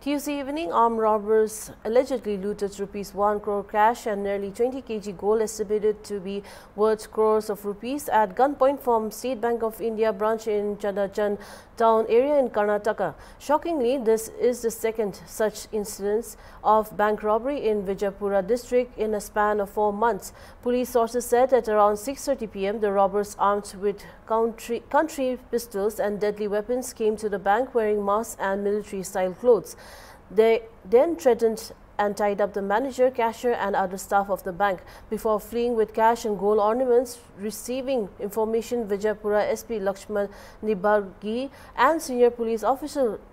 Tuesday evening, armed robbers allegedly looted rupees 1 crore cash and nearly 20 kg gold estimated to be worth crores of rupees at gunpoint from State Bank of India branch in Chandajan town area in Karnataka. Shockingly, this is the second such incidence of bank robbery in Vijayapura district in a span of 4 months. Police sources said at around 6:30 p.m. the robbers armed with country pistols and deadly weapons came to the bank wearing masks and military-style clothes. They then threatened and tied up the manager, cashier and other staff of the bank before fleeing with cash and gold ornaments. Receiving information, Vijayapura SP Lakshman Nibargi and senior police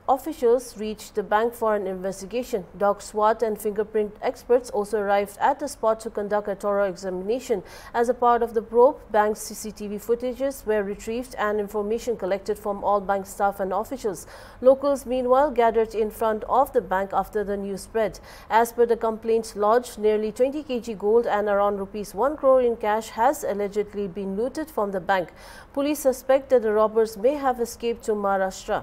officials reached the bank for an investigation. Dog SWAT and fingerprint experts also arrived at the spot to conduct a thorough examination. As a part of the probe, bank's CCTV footages were retrieved and information collected from all bank staff and officials. Locals, meanwhile, gathered in front of the bank after the news spread. As per the complaints lodged, nearly 20 kg gold and around rupees 1 crore in cash has allegedly been looted from the bank. Police suspect that the robbers may have escaped to Maharashtra.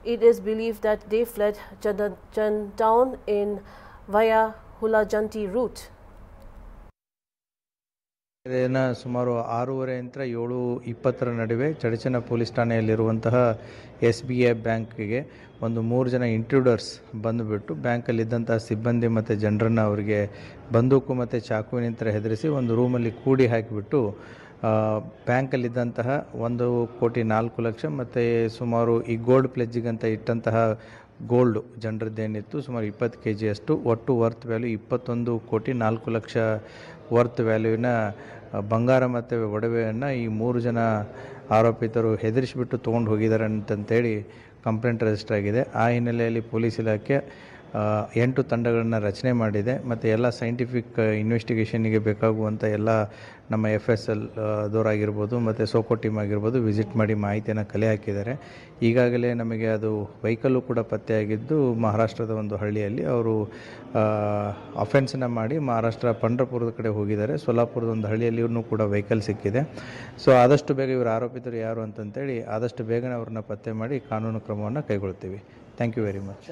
It is believed that they fled Chandajan town in via Hulajanti route. ಸುಮಾರು 6:30 7:20 ನಡುವೆ ಚಡಚನ police ಠಾಣೆಯಲ್ಲಿರುವಂತಹ SBI ಬ್ಯಾಂಕಿಗೆ ಒಂದು 3 ಜನ ಇಂಟ್ರೂಡರ್ಸ್ ಬಂದುಬಿಟ್ಟು ಬ್ಯಾಂಕಲ್ಲಿದ್ದಂತಹ ಸಿಬ್ಬಂದಿ ಮತ್ತು ಜನರನ್ನು ಅವರಿಗೆ ಬಂದೂಕು ಮತ್ತು ಚಾಕುವಿನಿಂದ ಹೆದರಿಸಿ ಒಂದು ರೂಮಲ್ಲಿ ಕೂಡಿ ಹಾಕಿಬಿಟ್ಟು ಬ್ಯಾಂಕಲ್ಲಿದ್ದಂತಹ 1,04,00,000 ಮತ್ತು ಸುಮಾರು ಈ ಗೋಲ್ಡ್ ಪ್ಲೆಜ್ಜಿಗಂತ ಇಟ್ಟಂತಹ ಗೋಲ್ಡು ಜನರದ್ದೇನಿತ್ತು ಸುಮಾರು 20 kg ಅಷ್ಟು ಒಟ್ಟು ವರ್ತ್ ವ್ಯಾಲ್ಯೂ 21,04,00,000 ವರ್ತ್ ವ್ಯಾಲ್ಯೂವಿನ ಬಂಗಾರ ಮತ್ತು ಒಡವೆಯನ್ನು ಈ 3 ಜನ ಆರೋಪಿತರು ಹೆದರಿಸಿಬಿಟ್ಟು ತೊಗೊಂಡು ಹೋಗಿದ್ದಾರೆ ಅಂತಂತೇಳಿ ಕಂಪ್ಲೇಂಟ್ ರಿಜಿಸ್ಟರ್ ಆಗಿದೆ. ಆ ಹಿನ್ನೆಲೆಯಲ್ಲಿ ಪೊಲೀಸ್ ಇಲಾಖೆ 8 ತಂಡಗಳನ್ನು ರಚನೆ ಮಾಡಿದೆ ಮತ್ತು ಎಲ್ಲ ಸೈಂಟಿಫಿಕ್ ಇನ್ವೆಸ್ಟಿಗೇಷನ್ನಿಗೆ ಬೇಕಾಗುವಂಥ ಎಲ್ಲ ನಮ್ಮ FSL ದವರಾಗಿರ್ಬೋದು ಮತ್ತು ಸೋಕೋ ಟೀಮ್ ಆಗಿರ್ಬೋದು ವಿಸಿಟ್ ಮಾಡಿ ಮಾಹಿತಿಯನ್ನು ಕಲೆ ಹಾಕಿದ್ದಾರೆ. ಈಗಾಗಲೇ ನಮಗೆ ಅದು ವೆಹಿಕಲ್ಲು ಕೂಡ ಪತ್ತೆಯಾಗಿದ್ದು ಮಹಾರಾಷ್ಟ್ರದ ಒಂದು ಹಳ್ಳಿಯಲ್ಲಿ ಅವರು ಅಫೆನ್ಸನ್ನು ಮಾಡಿ ಮಹಾರಾಷ್ಟ್ರ ಪಂಢರಪುರದ ಕಡೆ ಹೋಗಿದ್ದಾರೆ. ಸೋಲಾಪುರದ ಒಂದು ಹಳ್ಳಿಯಲ್ಲಿಯೂ ಕೂಡ ವೆಹಿಕಲ್ ಸಿಕ್ಕಿದೆ. ಸೊ ಆದಷ್ಟು ಬೇಗ ಇವರು ಆರೋಪಿತರು ಯಾರು ಅಂತಂತೇಳಿ ಆದಷ್ಟು ಬೇಗನೆ ಅವ್ರನ್ನ ಪತ್ತೆ ಮಾಡಿ ಕಾನೂನು ಕ್ರಮವನ್ನು ಕೈಗೊಳ್ತೀವಿ. Thank you very much.